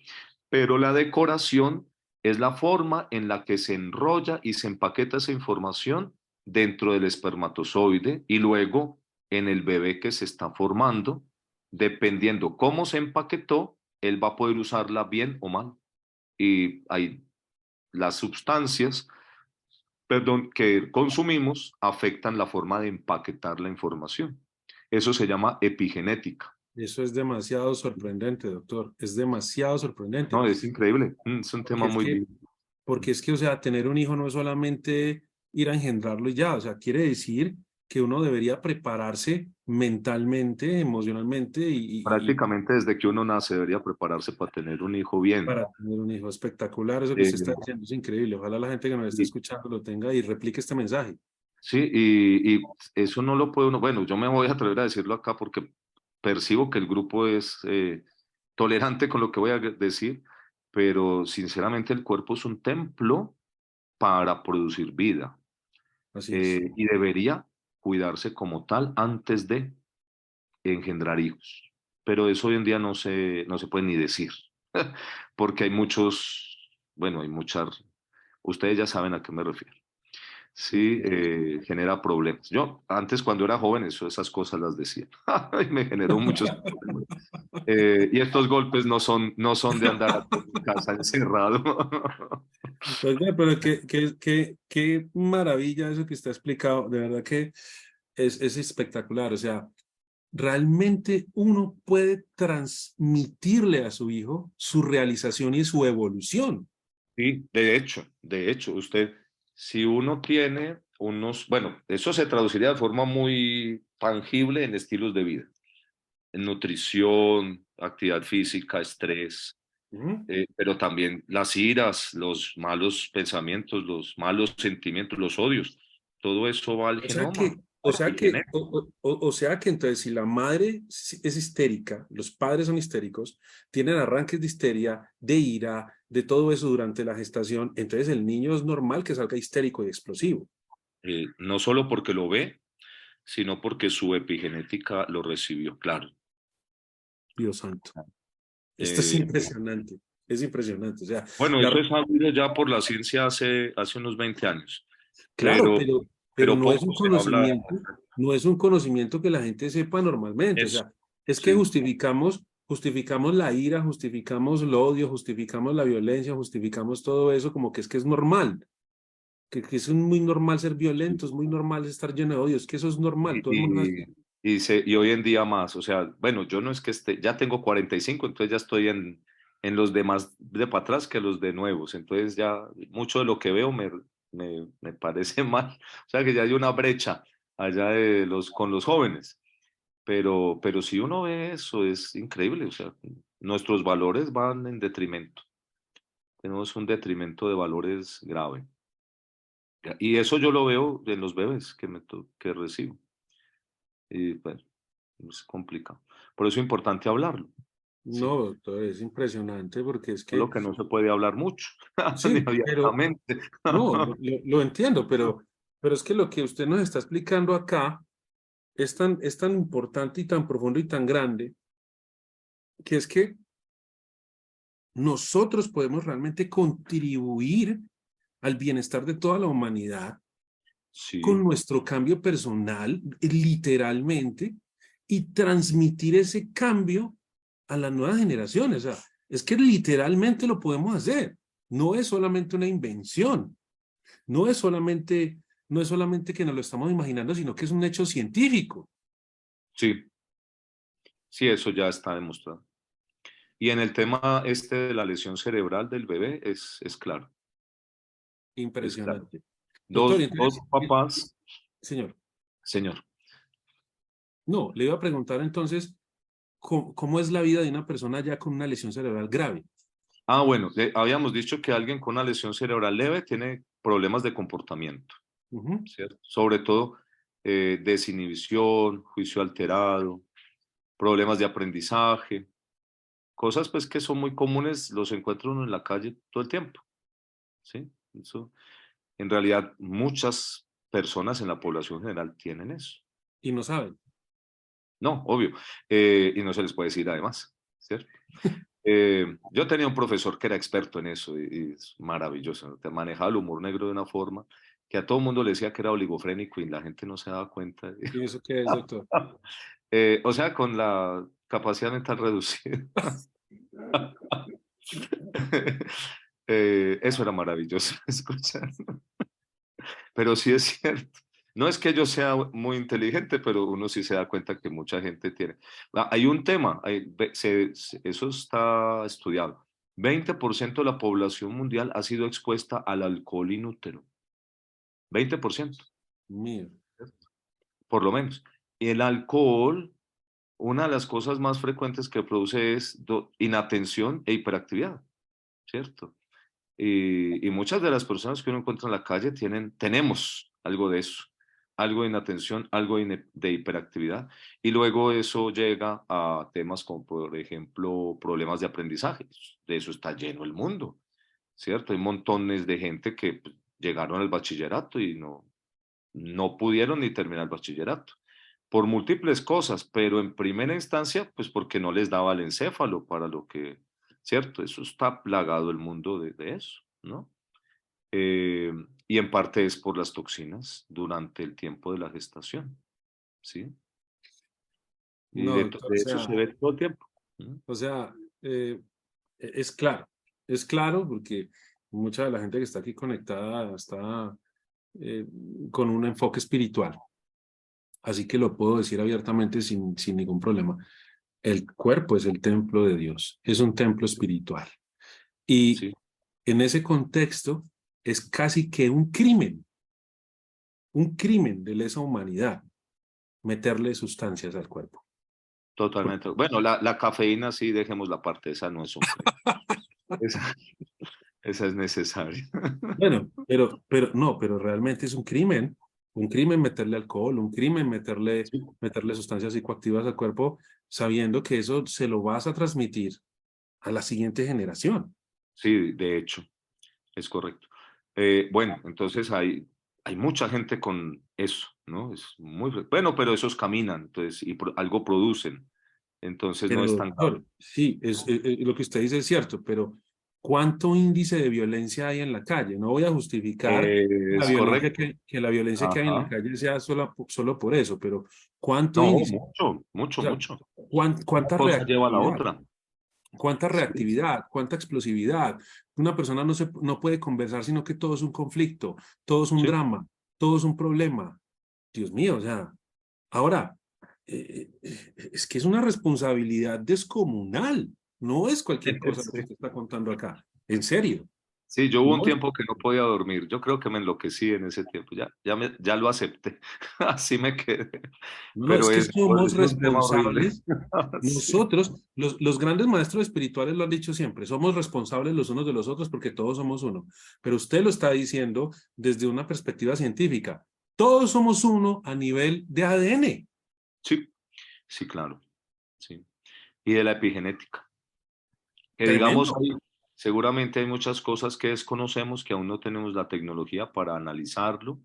Pero la decoración es la forma en la que se enrolla y se empaqueta esa información dentro del espermatozoide y luego en el bebé que se está formando, dependiendo cómo se empaquetó, él va a poder usarla bien o mal. Y hay las sustancias, perdón, que consumimos afectan la forma de empaquetar la información. Eso se llama epigenética. Eso es demasiado sorprendente, doctor. Es demasiado sorprendente. No, es increíble. Es un Porque tema es muy que, lindo. porque es que, o sea, tener un hijo no es solamente ir a engendrarlo y ya. O sea, quiere decir que uno debería prepararse mentalmente, emocionalmente y Prácticamente desde que uno nace debería prepararse para tener un hijo bien. para tener un hijo espectacular. Eso que Eh, usted está diciendo es increíble. Ojalá la gente que nos esté y- escuchando lo tenga y replique este mensaje. sí, y eso no lo puede uno, bueno, yo me voy a atrever a decirlo acá porque percibo que el grupo es tolerante con lo que voy a decir, pero sinceramente el cuerpo es un templo para producir vida Así es. y debería cuidarse como tal antes de engendrar hijos. Pero eso hoy en día no se puede ni decir, porque hay muchos, bueno, hay muchas, ustedes ya saben a qué me refiero. Sí, Increíble. genera problemas. Yo antes cuando era joven esas cosas las decía y me generó muchos problemas. Y estos golpes no son de andar aquí en casa encerrado. Pues, pero qué maravilla eso que está explicado. De verdad que es espectacular. O sea, realmente uno puede transmitirle a su hijo su realización y su evolución. Sí, de hecho, si uno tiene bueno, eso se traduciría de forma muy tangible en estilos de vida, en nutrición, actividad física, estrés, Ujú. pero también las iras, los malos pensamientos, los malos sentimientos, los odios, todo eso va al O sea que, genoma. epigenética. o sea que entonces si la madre es histérica, los padres son histéricos, tienen arranques de histeria, de ira, de todo eso durante la gestación, entonces el niño es normal que salga histérico y explosivo. No solo porque lo ve, sino porque su epigenética lo recibió, claro. Dios santo. Esto es Eh, impresionante. Es impresionante. O sea, bueno, la, eso es sabido ya por la ciencia hace unos 20 años, claro, pero, pero pero no es poco un se habla. conocimiento, no es un conocimiento que la gente sepa normalmente. O Eso, sea, es que sí. justificamos la ira, justificamos el odio, justificamos la violencia, justificamos todo eso como que es normal, que es muy normal ser violento, es muy normal estar lleno de odio, es que eso es normal, todo el mundo es Y, así. y hoy en día más, o sea, bueno, yo no es que esté, ya tengo 45, entonces ya estoy en los demás de para atrás que los de nuevos, entonces ya mucho de lo que veo me parece mal, o sea que ya hay una brecha allá con los jóvenes, pero si uno ve eso es increíble, o sea, nuestros valores van en detrimento, tenemos un detrimento de valores grave, y eso yo lo veo en los bebés que recibo. Y bueno, es complicado. Por eso es importante hablarlo, ¿sí? No, doctor, es impresionante porque es Solo que, que no se puede hablar mucho, ni sí, pero abiertamente. no, lo entiendo, pero es que lo que usted nos está explicando acá es tan importante y tan profundo y tan grande que es que nosotros podemos realmente contribuir al bienestar de toda la humanidad con Sí, nuestro cambio personal, literalmente, y transmitir ese cambio a las nuevas generaciones. O sea, es que literalmente lo podemos hacer. No es solamente una invención, no es solamente, no es solamente que nos lo estamos imaginando, sino que es un hecho científico. sí, sí, eso ya está demostrado. Y en el tema este de la lesión cerebral del bebé es claro, es claro. Impresionante. Doctor, Dos entonces, papás, señor, señor. no, le iba a preguntar entonces, ¿cómo es la vida de una persona ya con una lesión cerebral grave? Ah, bueno, habíamos dicho que alguien con una lesión cerebral leve tiene problemas de comportamiento, Ujú. ¿cierto? Sobre todo desinhibición, juicio alterado, problemas de aprendizaje, cosas pues que son muy comunes, los encuentra uno en la calle todo el tiempo, ¿sí? Eso, en realidad muchas personas en la población general tienen eso. Y no saben. No, obvio, y no se les puede decir además, ¿cierto? Yo tenía un profesor que era experto en eso y es maravilloso, ¿no? Te manejaba el humor negro de una forma que a todo el mundo le decía que era oligofrénico y la gente no se daba cuenta. ¿Y eso qué es, doctor? O sea, con la capacidad mental reducida. Eso era maravilloso escuchar. Pero sí es cierto. No es que yo sea muy inteligente, pero uno sí se da cuenta que mucha gente tiene. Hay un tema, eso está estudiado. 20% de la población mundial ha sido expuesta al alcohol inútero. 20%, Mío. por lo menos. Y el alcohol, una de las cosas más frecuentes que produce es inatención e hiperactividad, ¿cierto? Y muchas de las personas que uno encuentra en la calle tenemos algo de eso, algo de inatención, algo de hiperactividad. Y luego eso llega a temas como, por ejemplo, problemas de aprendizaje. De eso está lleno el mundo, ¿cierto? Hay montones de gente que pues, llegaron al bachillerato y no pudieron ni terminar el bachillerato. Por múltiples cosas, pero en primera instancia, pues porque no les daba el encéfalo para lo que, ¿cierto? Eso está plagado el mundo de eso, ¿no? Eh, y en parte es por las toxinas durante el tiempo de la gestación, ¿sí? Y No, doctor, de eso se ve todo el tiempo. ¿No? o sea, es claro porque mucha de la gente que está aquí conectada está eh, con un enfoque espiritual, así que lo puedo decir abiertamente sin ningún problema. El cuerpo es el templo de Dios, es un templo espiritual. Y Sí, en ese contexto es casi que un crimen de lesa humanidad meterle sustancias al cuerpo. totalmente. Bueno, la cafeína sí, dejemos la parte, esa no es un crimen. Esa, esa es necesaria. Bueno, pero no, pero realmente es un crimen. Un crimen meterle alcohol, un crimen meterle, Sí, meterle sustancias psicoactivas al cuerpo, sabiendo que eso se lo vas a transmitir a la siguiente generación. sí, de hecho, es correcto. Bueno, entonces hay mucha gente con eso, ¿no? Es muy, bueno, pero esos caminan, entonces, y algo producen, entonces no Pero, es tan grave. doctor, sí, lo que usted dice es cierto, pero ¿cuánto índice de violencia hay en la calle? No voy a justificar Es correcto. que la violencia que hay en la Ajá. calle sea solo por eso, pero ¿cuánto No, índice? mucho, O mucho, sea, mucho. Una ¿cuánta cosa lleva a la reactividad? otra. ¿Cuánta Sí, reactividad? ¿Cuánta explosividad? Una persona no puede conversar, sino que todo es un conflicto, todo es un sí. drama, todo es un problema. Dios mío, o sea, ahora, es que es una responsabilidad descomunal. No es cualquier cosa lo que Sí. usted está contando acá. En serio. Sí, yo hubo un No es- tiempo que no podía dormir. Yo creo que me enloquecí en ese tiempo. Ya lo acepté. Así me quedé. no, es Pero que es somos un tema horrible. responsables. Sí, Nosotros, los grandes maestros espirituales lo han dicho siempre, somos responsables los unos de los otros porque todos somos uno. Pero usted lo está diciendo desde una perspectiva científica. Todos somos uno a nivel de ADN. sí, sí, claro. Sí. Y de la epigenética. Que digamos, Tremendo. seguramente hay muchas cosas que desconocemos que aún no tenemos la tecnología para analizarlo.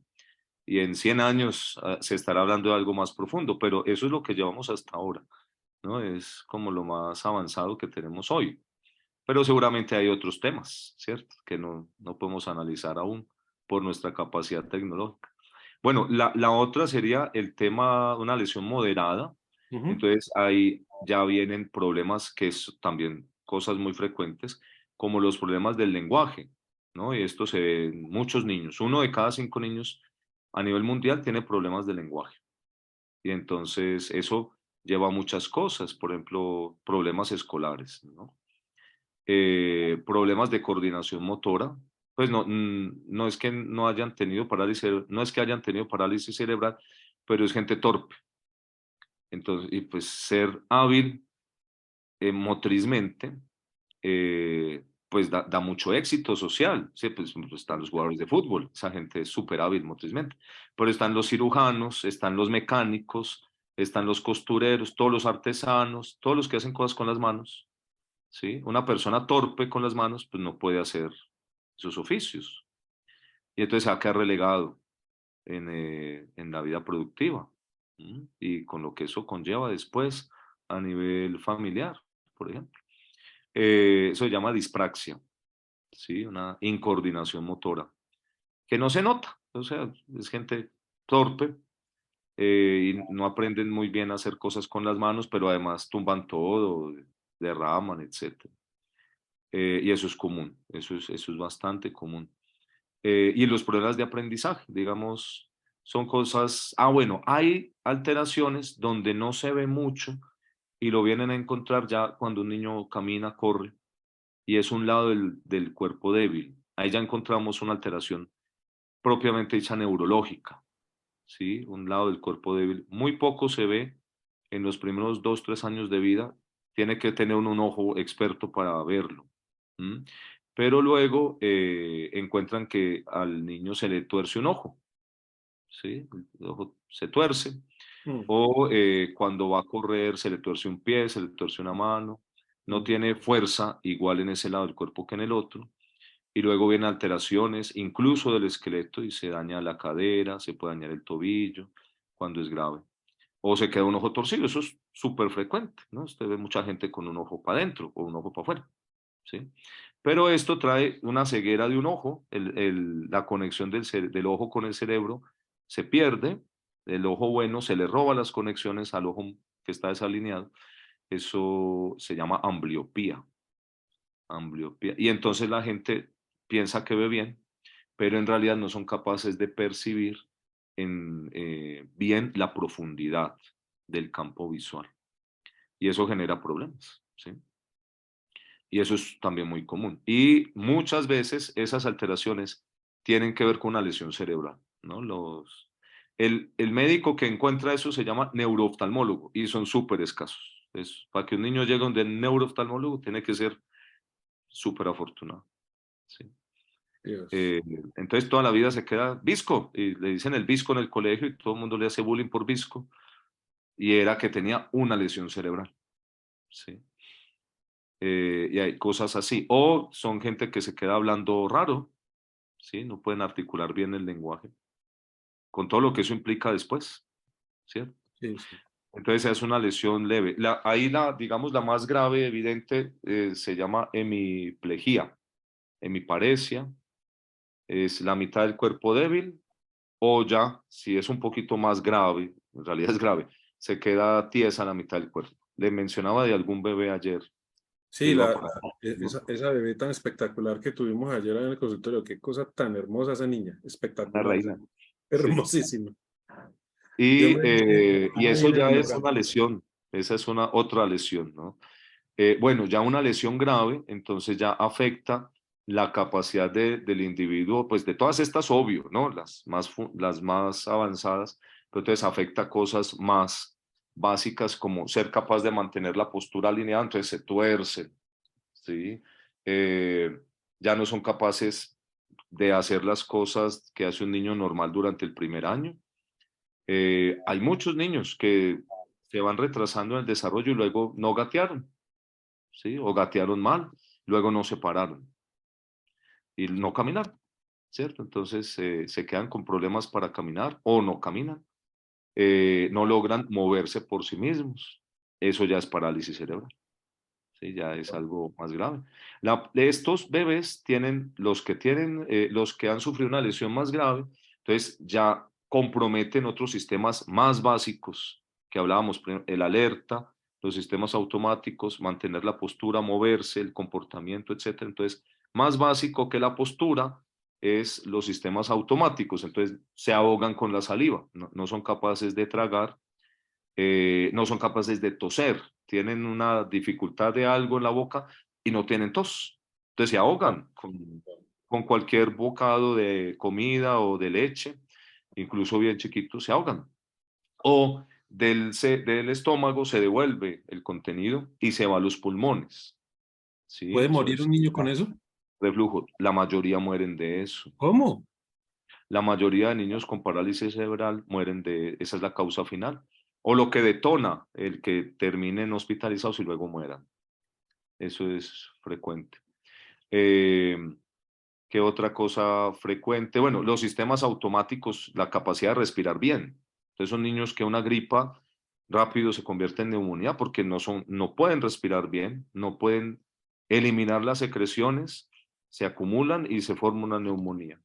Y en 100 años se estará hablando de algo más profundo, pero eso es lo que llevamos hasta ahora, ¿no? Es como lo más avanzado que tenemos hoy. Pero seguramente hay otros temas, ¿cierto? Que no podemos analizar aún por nuestra capacidad tecnológica. Bueno, la otra sería el tema, una lesión moderada. Ujú. Entonces ahí ya vienen problemas que es también cosas muy frecuentes, como los problemas del lenguaje, ¿no? Y esto se ve en muchos niños. 1 de cada 5 niños a nivel mundial tiene problemas de lenguaje. Y entonces eso lleva a muchas cosas, por ejemplo, problemas escolares, ¿no? Problemas de coordinación motora, pues no es que no hayan tenido parálisis, no es que hayan tenido parálisis cerebral, pero es gente torpe. Entonces, y pues ser hábil motrizmente, pues da mucho éxito social. Sí, pues están los jugadores de fútbol, esa gente es súper hábil motrizmente, pero están los cirujanos, están los mecánicos, están los costureros, todos los artesanos, todos los que hacen cosas con las manos. ¿Sí? Una persona torpe con las manos, pues no puede hacer sus oficios. Y entonces se va a quedar relegado en la vida productiva. ¿Mm? Y con lo que eso conlleva después a nivel familiar, por ejemplo. Eso se llama dispraxia, ¿sí? Una incoordinación motora, que no se nota. O sea, es gente torpe y no aprenden muy bien a hacer cosas con las manos, pero además tumban todo, derraman, etcétera. Y eso es común, eso es bastante común. Y los problemas de aprendizaje, digamos, son cosas, bueno, hay alteraciones donde no se ve mucho y lo vienen a encontrar ya cuando un niño camina, corre, y es un lado del cuerpo débil. Ahí ya encontramos una alteración propiamente dicha neurológica, ¿sí? Un lado del cuerpo débil. Muy poco se ve en los primeros 2, 3 años de vida. Tiene que tener un ojo experto para verlo. ¿M? Pero luego encuentran que al niño se le tuerce un ojo, ¿sí? El ojo se tuerce. Mm, O cuando va a correr se le tuerce un pie, se le tuerce una mano. No mm. tiene fuerza igual en ese lado del cuerpo que en el otro. Y luego vienen alteraciones, incluso del esqueleto, y se daña la cadera, se puede dañar el tobillo cuando es grave. O se queda un ojo torcido, eso es súper frecuente, ¿no? Usted ve mucha gente con un ojo para adentro o un ojo para afuera, ¿sí? Pero esto trae una ceguera de un ojo, la conexión del ojo con el cerebro se pierde, el ojo bueno se le roba las conexiones al ojo que está desalineado, eso se llama ambliopía, ambliopía. Y entonces la gente piensa que ve bien, pero en realidad no son capaces de percibir bien la profundidad del campo visual. Y eso genera problemas, ¿sí? Y eso es también muy común. Y muchas veces esas alteraciones tienen que ver con una lesión cerebral, ¿no? El médico que encuentra eso se llama neurooftalmólogo y son súper escasos. Para que un niño llegue a un neurooftalmólogo tiene que ser súper afortunado. ¿Sí? Dios. Eh, entonces toda la vida se queda visco, y le dicen el visco en el colegio y todo el mundo le hace bullying por visco, y era que tenía una lesión cerebral, ¿sí? Y hay cosas así. O son gente que se queda hablando raro, ¿sí? No pueden articular bien el lenguaje, con todo lo que eso implica después, ¿cierto? Sí, sí. Entonces es una lesión leve. Ahí digamos, la más grave, evidente, se llama hemiplegia, hemiparesia, es la mitad del cuerpo débil, o ya, si es un poquito más grave, en realidad es grave, se queda tiesa la mitad del cuerpo. Le mencionaba de algún bebé ayer que Sí, iba por esa bebé tan espectacular que tuvimos ayer en el consultorio, qué cosa tan hermosa esa niña, una espectacular, reina. Sí. hermosísima. Yo Y, me y estaba eso bien ya es enamorado. una lesión, esa es una otra lesión, ¿no? Bueno, ya una lesión grave, entonces ya afecta la capacidad del individuo, pues de todas estas, obvio, ¿no? Las más avanzadas, pero entonces afecta cosas más básicas como ser capaz de mantener la postura alineada, entonces se tuercen, ¿sí? Eh, ya no son capaces de hacer las cosas que hace un niño normal durante el primer año. Hay muchos niños que se van retrasando en el desarrollo y luego no gatearon, ¿sí? O gatearon mal, luego no se pararon y no Sí. caminaron, ¿cierto? Entonces se quedan con problemas para caminar o no caminan, no logran moverse por sí mismos. Eso ya es parálisis cerebral, ¿sí? Ya es algo más grave. Estos bebés tienen, los que han sufrido una lesión más grave, entonces ya comprometen otros sistemas más básicos que hablábamos, el alerta, los sistemas automáticos, mantener la postura, moverse, el comportamiento, etcétera. Entonces, más básico que la postura es los sistemas automáticos. Entonces, se ahogan con la saliva, no son capaces de tragar, no son capaces de toser, tienen una dificultad de algo en la boca y no tienen tos. Entonces se Ah, ahogan con cualquier bocado de comida o de leche, incluso bien chiquitos, se ahogan. O del estómago se devuelve el contenido y se va a los pulmones. ¿Sí? ¿puede Eso morir es un niño con eso? reflujo. La mayoría mueren de eso. ¿Cómo? La mayoría de niños con parálisis cerebral mueren esa es la causa final. O lo que detona el que terminen hospitalizados y luego mueran. Eso es frecuente. Eh, ¿Qué otra cosa frecuente? Bueno, los sistemas automáticos, la capacidad de respirar bien. Entonces son niños que una gripa rápido se convierte en neumonía porque no pueden respirar bien, no pueden eliminar las secreciones, se acumulan y se forma una neumonía.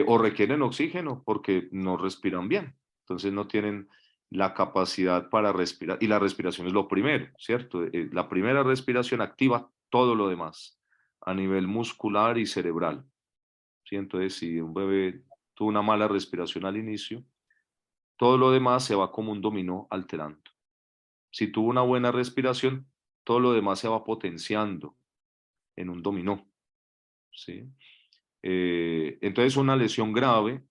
O requieren oxígeno porque no respiran bien. Entonces no tienen la capacidad para respirar. Y la respiración es lo primero, ¿cierto? La primera respiración activa todo lo demás a nivel muscular y cerebral. ¿Sí? Entonces, si un bebé tuvo una mala respiración al inicio, todo lo demás se va como un dominó alterando. Si tuvo una buena respiración, todo lo demás se va potenciando en un dominó. ¿Sí? Entonces, una lesión grave,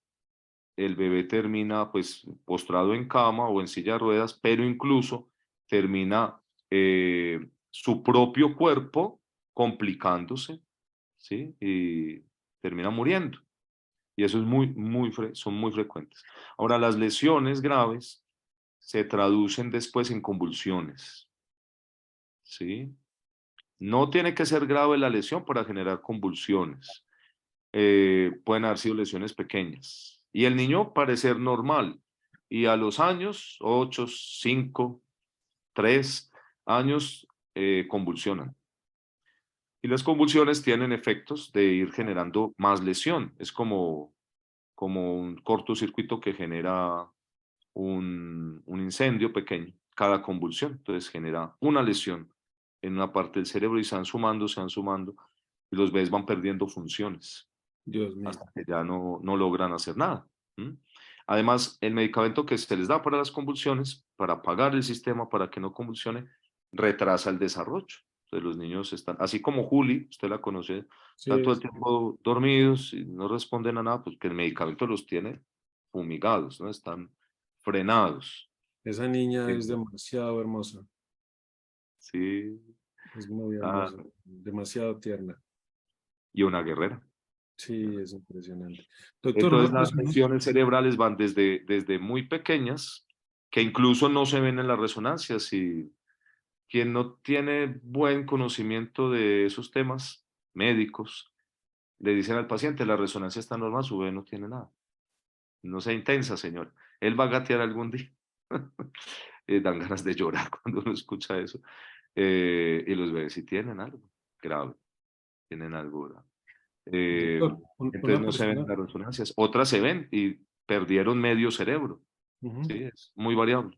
el bebé termina pues postrado en cama o en silla de ruedas, pero incluso termina su propio cuerpo complicándose, ¿sí? Y termina muriendo. Y eso es son muy frecuentes. Ahora, las lesiones graves se traducen después en convulsiones, ¿sí? No tiene que ser grave la lesión para generar convulsiones. Pueden haber sido lesiones pequeñas. Y el niño parecer normal. Y a los años, 8, 5, 3 años, convulsionan. Y las convulsiones tienen efectos de ir generando más lesión. Es como un cortocircuito que genera un incendio pequeño, cada convulsión. Entonces genera una lesión en una parte del cerebro y se van sumando, y los bebés van perdiendo funciones Dios mío. hasta que ya no logran hacer nada. ¿M? Además, el medicamento que se les da para las convulsiones, para apagar el sistema, para que no convulsione, retrasa el desarrollo. Entonces los niños están, así como Juli, usted la conoce, están Sí, todo el sí. tiempo dormidos y no responden a nada, pues que el medicamento los tiene fumigados, ¿no? Están frenados. Esa niña Sí, es demasiado hermosa, sí. es muy Ah, hermosa, demasiado tierna. y una guerrera. Sí, es impresionante. Doctor, Entonces una las persona. lesiones cerebrales van desde muy pequeñas, que incluso no se ven en las resonancias, y quien no tiene buen conocimiento de esos temas médicos, le dicen al paciente, la resonancia está normal, su bebé no tiene nada. No sea intensa, señor. Él va a gatear algún día. Dan ganas de llorar cuando uno escucha eso. Y los bebés sí tienen algo grave, tienen algo grave. Eh, Doctor, entonces una no se ven persona. las resonancias. Otras se ven y perdieron medio cerebro. Ujú. Sí, es muy variable.